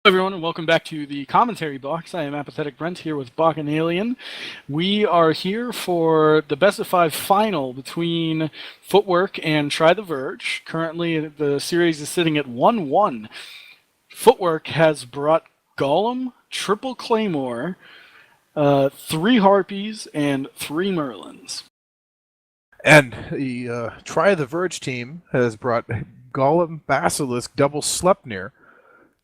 Everyone, and welcome back to the commentary box. I am Apathetic Brent here with Bach and Alien. We are here for the best of 5 final between Footwork and Try the Verge. Currently, the series is sitting at 1-1. Footwork has brought Golem, Triple Claymore, 3 Harpies, and 3 Merlins. And the Try the Verge team has brought Golem, Basilisk, double Sleipnir,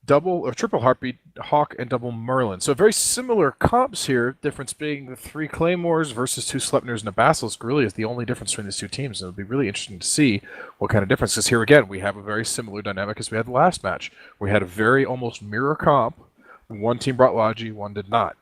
double or triple Harpy, Hawk, and double Merlin. So very similar comps here. Difference being the 3 Claymores versus 2 Sleipnirs and a Basilisk really is the only difference between these two teams. And it'll be really interesting to see what kind of difference. Because here again, we have a very similar dynamic as we had the last match. We had a very almost mirror comp. One team brought Logi, one did not.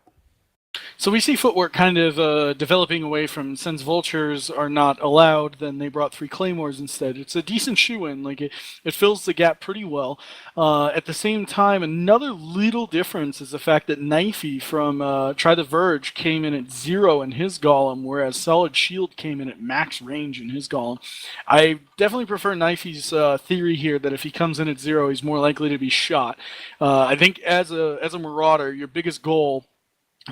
So we see Footwork kind of developing away from, since Vultures are not allowed, then they brought 3 Claymores instead. It's a decent shoe-in. Like it fills the gap pretty well. At the same time, another little difference is the fact that Knifey from Try the Verge came in at 0 in his Golem, whereas Solid Shield came in at max range in his Golem. I definitely prefer Knifey's theory here that if he comes in at 0, he's more likely to be shot. I think as a Marauder, your biggest goal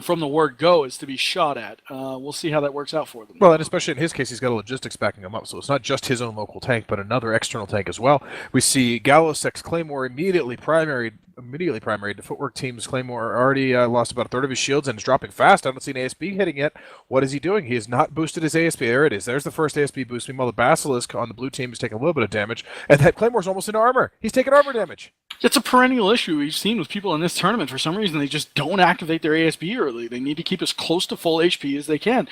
from the word go is to be shot at. We'll see how that works out for them. Well, and especially in his case, he's got a logistics backing him up, so it's not just his own local tank, but another external tank as well. We see Gallosex Claymore immediately primaried. The Footwork team's Claymore already lost about a third of his shields and is dropping fast. I don't see an ASB hitting yet. What is he doing? He has not boosted his ASB. There it is. There's the first ASB boost. Meanwhile, the Basilisk on the blue team is taking a little bit of damage, and that Claymore's almost into armor. He's taking armor damage. It's a perennial issue we've seen with people in this tournament. For some reason, they just don't activate their ASB early. They need to keep as close to full HP as they can.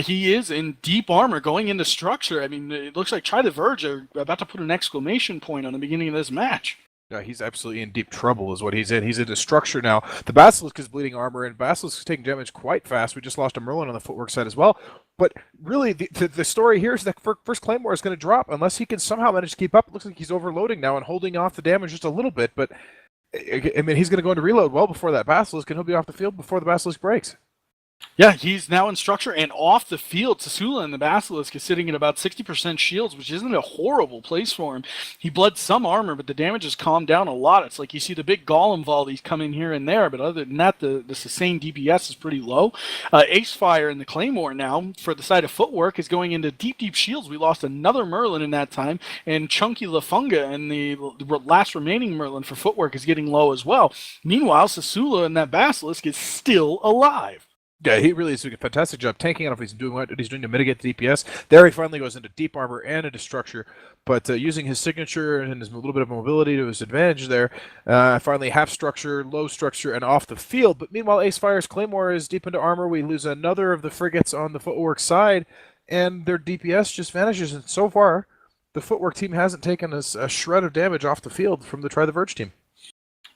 He is in deep armor going into structure. I mean, it looks like Try the Verge are about to put an exclamation point on the beginning of this match. Yeah, he's absolutely in deep trouble is what he's in. He's into structure now. The Basilisk is bleeding armor, and Basilisk is taking damage quite fast. We just lost a Merlin on the Footwork side as well. But really, the story here is that first Claymore is going to drop unless he can somehow manage to keep up. It looks like he's overloading now and holding off the damage just a little bit. But, I mean, he's going to go into reload well before that Basilisk, and he'll be off the field before the Basilisk breaks. Yeah, he's now in structure and off the field. Tsula and the Basilisk is sitting at about 60% shields, which isn't a horrible place for him. He bled some armor, but the damage has calmed down a lot. It's like you see the big Golem volleys come in here and there, but other than that, the sustained DPS is pretty low. Acefire and the Claymore now, for the side of Footwork, is going into deep shields. We lost another Merlin in that time, and Chunky Lafunga and the last remaining Merlin for Footwork is getting low as well. Meanwhile, Tsula and that Basilisk is still alive. Yeah, he really is doing a fantastic job tanking out if he's doing what he's doing to mitigate the DPS. There he finally goes into deep armor and into structure, but using his signature and his little bit of mobility to his advantage there, finally half structure, low structure, and off the field. But meanwhile, Acefire's Claymore is deep into armor. We lose another of the frigates on the Footwork side, and their DPS just vanishes. And so far, the Footwork team hasn't taken a shred of damage off the field from the Try the Verge team.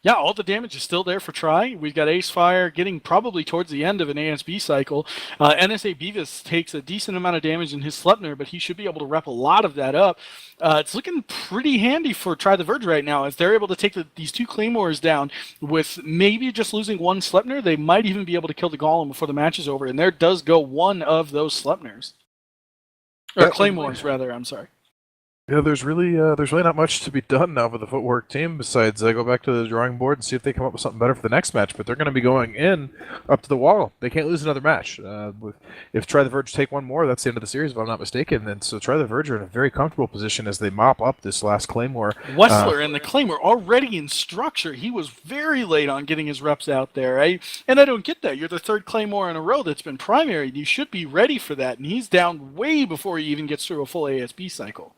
Yeah, all the damage is still there for Try. We've got Acefire getting probably towards the end of an ASB cycle. NSA Beavis takes a decent amount of damage in his Sleipnir, but he should be able to rep a lot of that up. It's looking pretty handy for Try the Verge right now. If they're able to take these 2 Claymores down with maybe just losing 1 Sleipnir, they might even be able to kill the Golem before the match is over. And there does go one of those Sleipnirs. Or Claymores, rather, I'm sorry. Yeah, there's really not much to be done now for the Footwork team besides go back to the drawing board and see if they come up with something better for the next match. But they're going to be going in up to the wall. They can't lose another match. If Try the Verge take one more, that's the end of the series, if I'm not mistaken. And so Try the Verge are in a very comfortable position as they mop up this last Claymore. Wessler and the Claymore already in structure. He was very late on getting his reps out there. And I don't get that. You're the 3rd Claymore in a row that's been primary. You should be ready for that. And he's down way before he even gets through a full ASB cycle.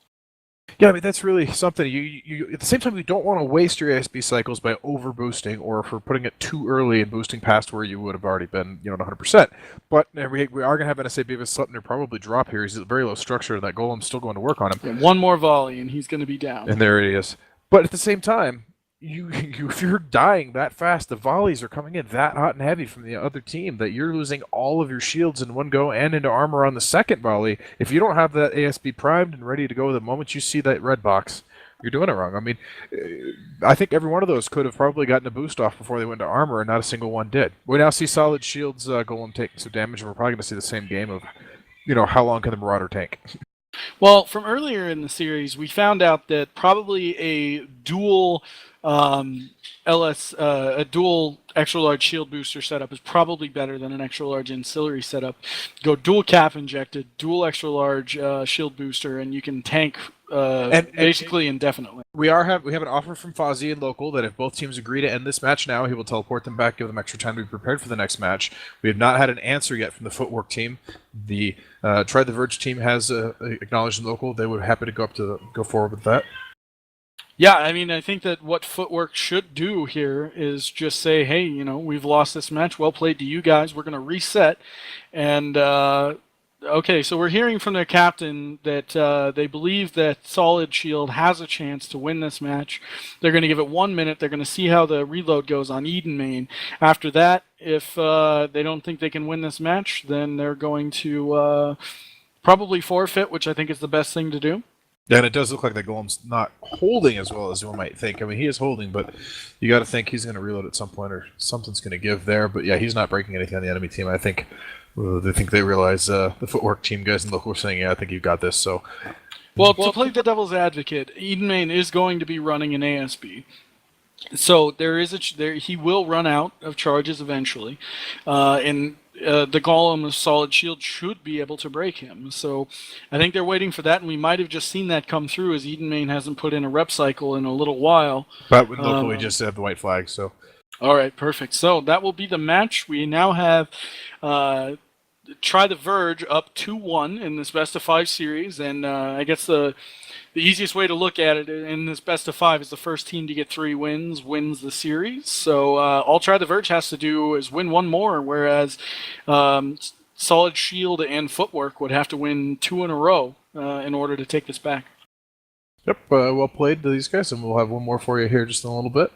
Yeah, I mean, that's really something. You at the same time, you don't want to waste your ASB cycles by over-boosting or for putting it too early and boosting past where you would have already been, at 100%. But we are going to have NSA Beavis Sleipnir probably drop here. He's at very low structure, and that Golem's still going to work on him. Yeah, one more volley, and he's going to be down. And there he is. But at the same time, if you're dying that fast, the volleys are coming in that hot and heavy from the other team that you're losing all of your shields in one go and into armor on the second volley. If you don't have that ASB primed and ready to go the moment you see that red box, you're doing it wrong. I mean, I think every one of those could have probably gotten a boost off before they went to armor, and not a single one did. We now see Solid Shield's Golem taking some damage, and we're probably going to see the same game of, how long can the Marauder tank? Well, from earlier in the series, we found out that probably a dual a dual extra large shield booster setup is probably better than an extra large ancillary setup. Go dual cap injected, dual extra large shield booster, and you can tank basically indefinitely. We have an offer from Fozzie and Local that if both teams agree to end this match now, he will teleport them back, give them extra time to be prepared for the next match. We have not had an answer yet from the Footwork team. The Try the Verge team has acknowledged Local. They would be happy to go forward with that. Yeah, I mean, I think that what Footwork should do here is just say, hey, you know, we've lost this match. Well played to you guys. We're going to reset. And, okay, so we're hearing from their captain that they believe that Solid Shield has a chance to win this match. They're going to give it 1 minute. They're going to see how the reload goes on Eden Main. After that, if they don't think they can win this match, then they're going to probably forfeit, which I think is the best thing to do. Yeah, and it does look like the Golem's not holding as well as one might think. I mean, he is holding, but you got to think he's going to reload at some point or something's going to give there. But yeah, he's not breaking anything on the enemy team. I think they realize the Footwork team guys and Local are saying, yeah, I think you've got this. So, well, to play the devil's advocate, Eden Main is going to be running an ASB. So he will run out of charges eventually, and the Golem of Solid Shield should be able to break him. So I think they're waiting for that, and we might have just seen that come through as Eden Main hasn't put in a rep cycle in a little while. But with Local, we just have the white flag. So, all right, perfect. So that will be the match. We now have Try the Verge up 2-1 in this best of 5 series, and I guess the easiest way to look at it in this best of 5 is the first team to get 3 wins wins the series. So all Try the Verge has to do is win 1 more, whereas Solid Shield and Footwork would have to win 2 in a row in order to take this back. Yep, well played to these guys, and we'll have one more for you here just in a little bit.